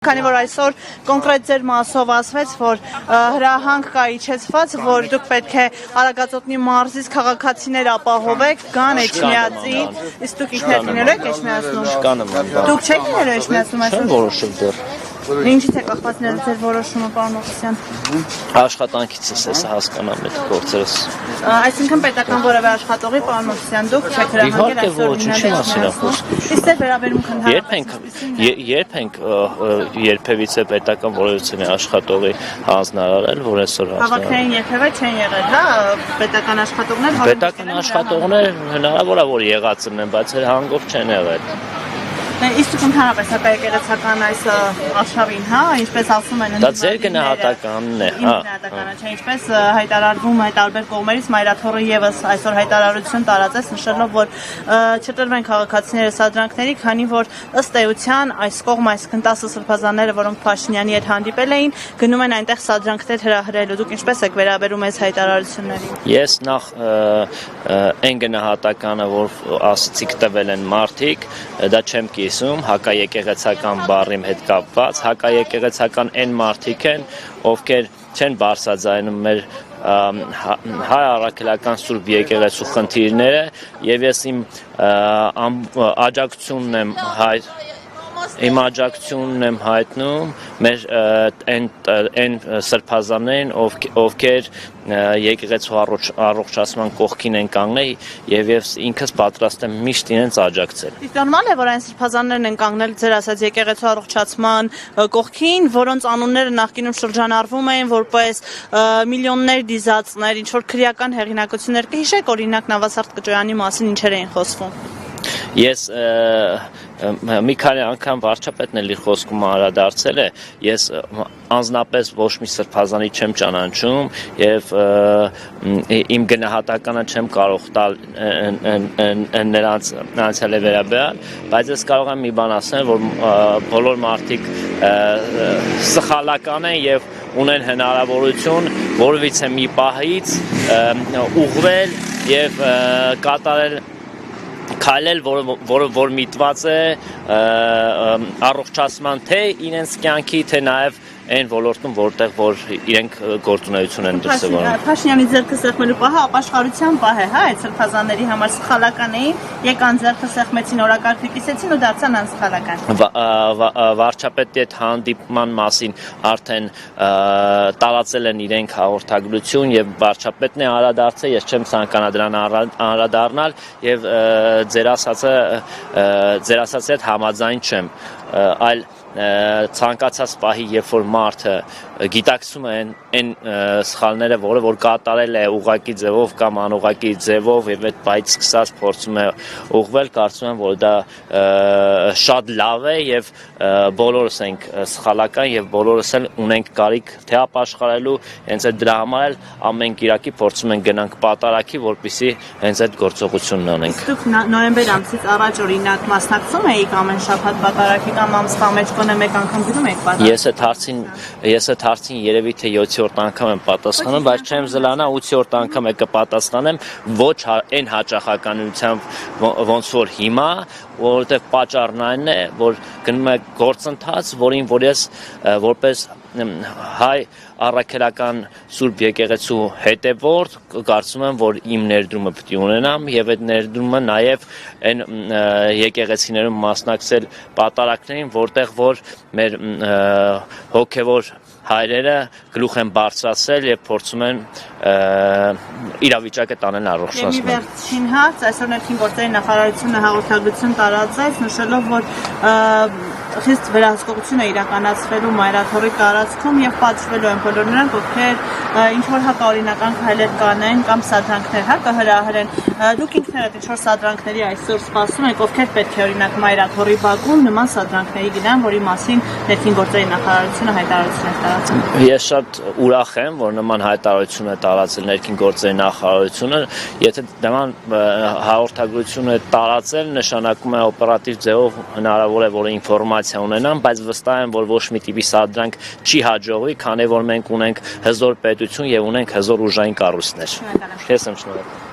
Քանի որ այսօր կոնկրետ ձեր մասով ասվեց, որ հրահանգ կա իջեցված, որ դուք պետք է Արագածոտնի մարզից քաղաքացիներ ապահովեք, գան Էջմիածին, իսկ դուք ինքներդ եք Էջմիածնում։ Դուք չեք լինելու Էջմիածնում այսօր։ Չեմ որոշել դեռ։ Ինչից է կախված ձեր որոշումը, պարոն Օղսյան։ Աշխատանքից ես հասկանամ այդ գործերս։ Այսինքն պետական որևէ աշխատողի, պարոն Օղսյան, դուք չեք հրահանգել այսօր լինել։ Իսկ ձեր վերաբերմունքը երբևիցե պետական որևէ աշխատողի հանձնարարել, որ այսօր հավաքներին երբևէ չեն եղել, հա, պետական աշխատողներ։ Պետական աշխատողներ հնարավոր է որ եղած լինեն, բայց հանգով չեն եղել։ Իսկ դուք ընդհանրապես հակաեկեղեցական այս արշավին, հա, ինչպես ասում են, դա ձեր գնահատականն է, հա։ Գնահատականը չէ, ինչպես հայտարարվում է տարբեր կողմերից, Մայրաթոռը եւս այսօր հայտարարություն տարածեց, նշելով, որ չտրվեն քաղաքացիները սադրանքների, քանի որ ըստ էության այս կողմը, այսինքն 10 սրբազանները, որոնք Փաշինյանի հետ հանդիպել էին, գնում են այնտեղ սադրանքներ հրահրելու։ Դուք ինչպես եք վերաբերում այս հայտարարություններին։ Ես նախ այն գնահատականը, որ ասացիք տվել են մարդիկ, դա չեմ կիսում, հակաեկեղեցական բառի հետ կապված, հակաեկեղեցական այն մարդիկ են, ովքեր չեն բարձրաձայնում մեր հայ առաքելական Սուրբ եկեղեցու խնդիրները, եւ ես իմ աջակցությունն եմ հայտնում մեր այն սրբազաններին, ովքեր եկեղեցու առողջացման կողքին են կանգնել, եւ ես ինքս պատրաստ եմ միշտ իրենց աջակցել։ Իսկ նորմալ է, որ այն սրբազաններն են կանգնել ձեր ասած եկեղեցու առողջացման կողքին, որոնց անունները նախկինում շրջանառվում էին որպես միլիոններ դիզածներ, ինչ որ քրեական հեղինակություններ կհիշեք, օրինակ Նավասարդ Կճոյանի մասին ինչեր էին խոսվում։ Ես մի քանի անգամ վարչապետն էլ իր խոսքում անդրադարձել է, ես անձնապես ոչ մի սրբազանի չեմ ճանաչում եւ իմ գնահատականը չեմ կարող տալ նրանց անցյալի վերաբերյալ, բայց ես կարող եմ մի բան ասել, որ բոլոր մարդիկ սխալական են եւ ունեն հնարավորություն որևիցե մի պահից ուղղվել եւ կատարել քայլել, որ միտված է առողջացման թե իրենց կյանքի, թե նաև այն ոլորտում, որտեղ որ իրենք գործունեություն են դրսևորում։ Փաշինյանի ձեռքը սեղմելու պահը ապաշխարության պահ է, հա, այդ սրբազանների համար սխալական էին, եկան ձեռքը սեղմեցին, օրակարգը կիսեցին ու դարձան անսխալական։ Վարչապետի հետ հանդիպման մասին արդեն տարածել են իրենք հաղորդագրություն եւ վարչապետն է անդրադարձել, ես չեմ ցանկանա դրան անդրադառնալ եւ ձեր ասացի հետ համաձայն չեմ, այլ ցանկացած պահի, երբ որ մարդը գիտակցում է այն սխալները, որը որ կատարել է ուղղակի ձևով կամ անուղղակի ձևով եւ այդ պահից սկսած փորձում է ուղղվել, կարծում եմ, որ դա շատ լավ է եւ բոլորս ենք սխալական եւ բոլորս էլ ունենք կարիք թե ապաշխարելու, հենց այդ դրա համար էլ ամեն կիրակի փորձում ենք գնանք պատարակի, որպեսզի հենց այդ գործողությունն անենք։ Դուք նոյեմբեր ամսից առաջ օրինակ մասնակցում եք ամեն շաբաթ պատարակի կամ ամսվա մեջ կոնե մեկ անգամ գնում եք պատարակ։ Ես այդ հարցին երևի թե 7-րդ անգամ եմ պատասխանում, բայց չեմ զլանա 8-րդ անգամ է կպատասխանեմ ոչ այն հաճախականությամբ ոնց որ հիմա, որովհետև պատճառն այն է, որ գնում է գործընթաց, որին որ ես որպես հայ առաքելական Սուրբ եկեղեցու հետևորդ կարծում եմ, որ իմ ներդրումը պետք է ունենամ եւ այդ ներդրումը նաեւ այն եկեղեցիներում մասնակցել պատարակներին, որտեղ որ մեր հոգեվոր հայրերը գլուխ են բարձրացել եւ փորձում են իրավիճակը տանել առողջացման։ Մի վերջին հարց, այսօր ներքին գործերի նախարարությունը հաղորդագրություն տարածեց, նշելով, որ խիստ վերահսկողություն է իրականացվելու Մայրաթոռի տարածքում եւ պատժվելու են բոլոր նրանք, ովքեր ինչ որ հակաօրինական քայլեր կանեն կամ սադրանքներ, հա, կհրահրեն։ Դուք ինքներդ ինչ որ սադրանքների այսօր սպասում եք, ովքեր պետք է օրինակ Մայրաթոռի բակում նման սադրանքների գնան, որի մասին ներքին գործերի նախարարությունը հայտարարություն է տարածել։ Ես շատ ուրախ եմ, որ նման հայտարարություն է տարածել ներքին գործերի նախարարությունը, եթե նման հաղորդագրություն է տարածել, նշանակում է օպերատիվ ձևով հնարավոր է որ ինֆորմացիա ունենան, բայց վստահ եմ, որ ոչ մի տիպի սադրանք չի հաջողվի, քանի որ մենք ունենք հզոր պետություն եւ ունենք հզոր ուժային կառույցներ։ Ես եմ շնորհակալ։